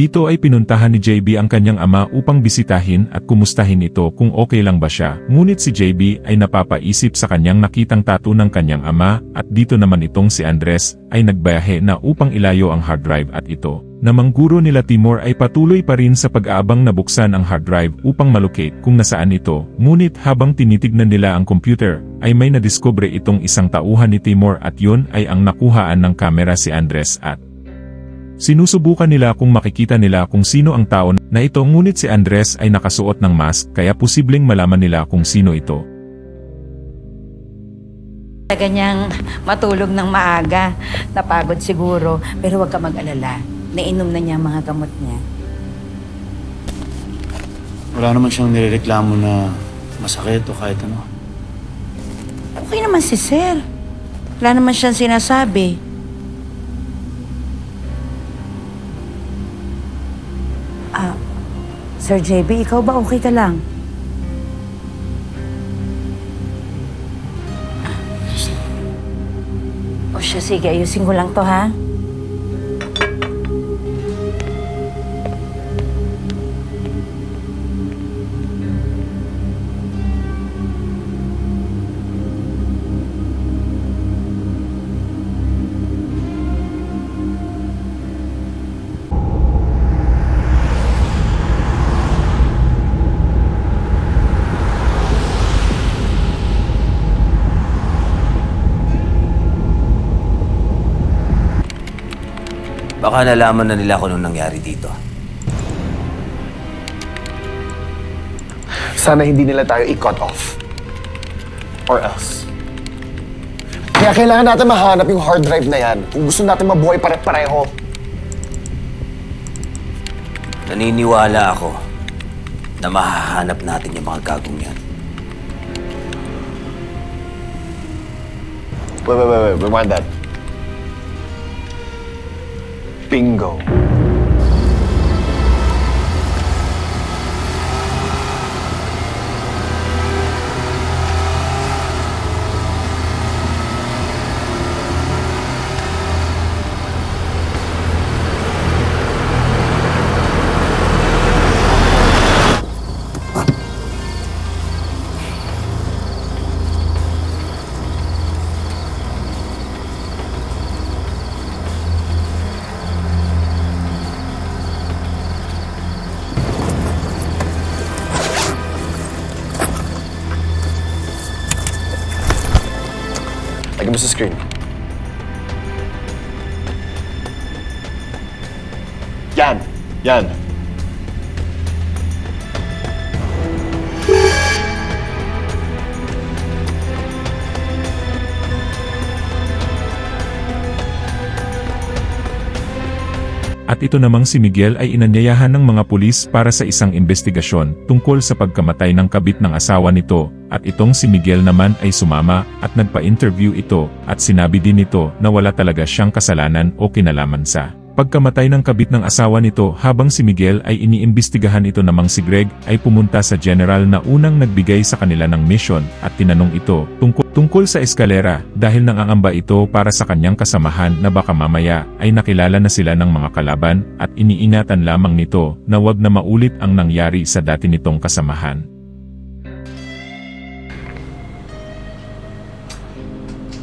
Dito ay pinuntahan ni JB ang kanyang ama upang bisitahin at kumustahin ito kung okay lang ba siya. Ngunit si JB ay napapaisip sa kanyang nakitang tattoo ng kanyang ama at dito naman itong si Andres ay nagbayahe na upang ilayo ang hard drive at ito. Namang guro nila Timur ay patuloy pa rin sa pag-aabang na buksan ang hard drive upang malocate kung nasaan ito. Ngunit habang tinitignan nila ang computer, ay may nadiskubre itong isang tauhan ni Timur at yun ay ang nakuhaan ng kamera si Andres at sinusubukan nila kung makikita nila kung sino ang tao na ito ngunit si Andres ay nakasuot ng mask kaya posibleng malaman nila kung sino ito. Ganyang matulog ng maaga, napagod siguro, pero huwag ka mag-alala. Nainom na niya ang mga gamot niya. Wala naman siyang nirereklamo na masakit o kahit ano. Okay naman si Sir. Wala naman siyang sinasabi. Sir JB, ikaw ba okay ka lang? O siya, sige, ayusin ko lang to, ha? Baka nalaman na nila kung anong nangyari dito. Sana hindi nila tayo i-cut off. Or else. Kaya kailangan natin mahanap yung hard drive na yan kung gusto natin mabuhay pare-pareho. Naniniwala ako na mahahanap natin yung mga gagong yan. Wait. Rewind that. Bingo. Lagyan mo sa screen. Yan. At ito namang si Miguel ay inanyayahan ng mga pulis para sa isang investigasyon tungkol sa pagkamatay ng kabit ng asawa nito, at itong si Miguel naman ay sumama at nagpa-interview ito at sinabi din nito na wala talaga siyang kasalanan o kinalaman sa pagkamatay ng kabit ng asawa nito. Habang si Miguel ay iniimbestigahan, ito namang si Greg ay pumunta sa general na unang nagbigay sa kanila ng mission at tinanong ito tungkol sa eskalera dahil nangangamba ito para sa kanyang kasamahan na baka mamaya ay nakilala na sila ng mga kalaban at iniingatan lamang nito na wag na maulit ang nangyari sa dati nitong kasamahan.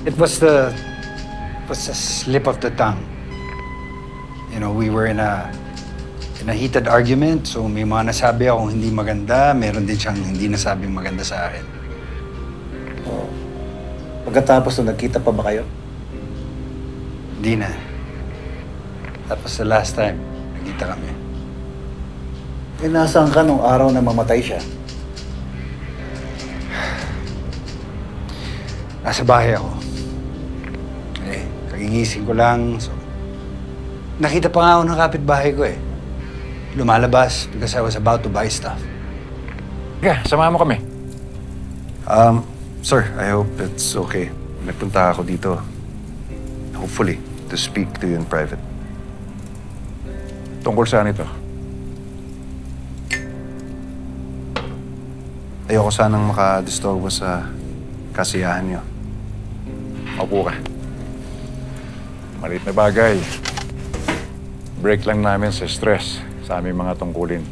It was the slip of the tongue. You know, we were in a heated argument, so may mga nasabi akong hindi maganda, meron din siyang hindi nasabing maganda sa akin. Oh. Pagkatapos nung nagkita pa ba kayo? Hindi na. That was the last time nagkita kami. Eh, nasaan ka nung araw na mamatay siya? Nasa bahay ako. Kagigising ko lang, so nakita pa nga ako ng kapitbahay ko eh. Lumalabas because I was about to buy stuff. Yeah, samahan mo kami. Sir, I hope it's okay. Nagpunta ako dito. Hopefully, to speak to you in private. Tungkol saan ito? Ayoko sanang makadisturbo sa kasiyahan niyo. Maupo ka. Maliit na bagay. Break lang namin sa stress. sa aming mga tungkulin.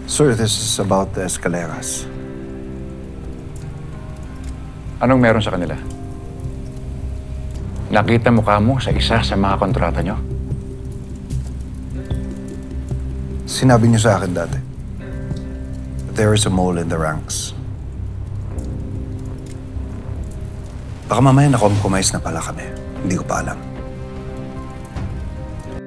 Sir, this is about the Escaleras. Anong meron sa kanila? Nakita mukha mo sa isa sa mga kontrata nyo? Sinabi niyo sa akin dati. There is a mole in the ranks. Baka mamaya na-compromise na pala kami. Hindi ko pa alam.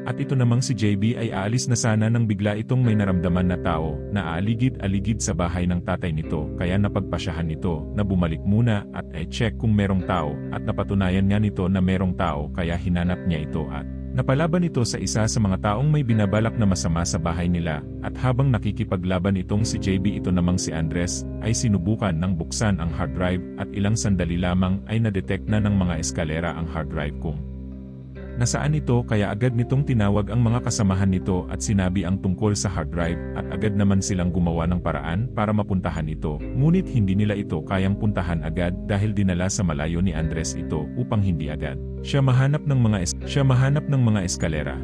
At ito namang si JB ay aalis na sana nang bigla itong may naramdaman na tao na aaligid-aligid sa bahay ng tatay nito, kaya napagpasyahan nito na bumalik muna at i-check kung merong tao, at napatunayan nga nito na merong tao, kaya hinanap niya ito at napalaban ito sa isa sa mga taong may binabalak na masama sa bahay nila. At habang nakikipaglaban itong si JB, ito namang si Andres ay sinubukan ng buksan ang hard drive, at ilang sandali lamang ay na-detect na ng mga eskalera ang hard drive kung nasaan ito, kaya agad nitong tinawag ang mga kasamahan nito at sinabi ang tungkol sa hard drive, at agad naman silang gumawa ng paraan para mapuntahan ito. Ngunit hindi nila ito kayang puntahan agad dahil dinala sa malayo ni Andres ito upang hindi agad siya mahanap ng mga eskalera.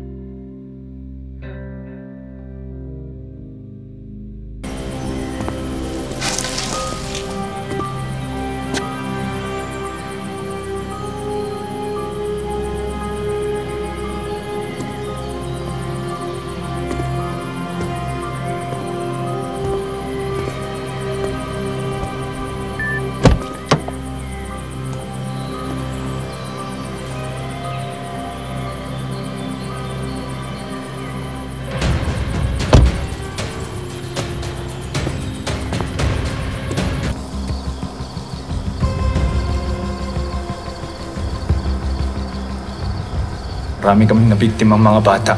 Marami kaming nabiktimang mga bata.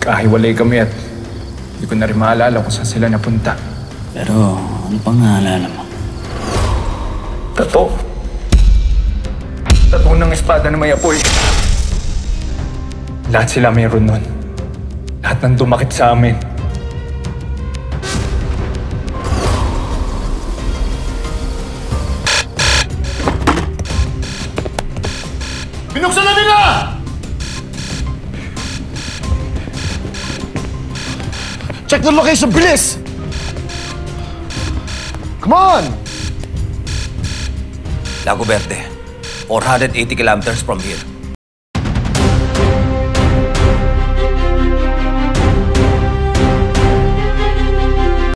Kahiwalay kami at hindi ko na rin maalala kung saan sila napunta. Pero ano pang naalala mo? Tato. Tato ng espada na may apoy. Lahat sila mayroon nun. Lahat ng dumakit sa amin. Binuksan na nila! Check the location, bilis! Come on! Lago Verde, 480 kilometers from here.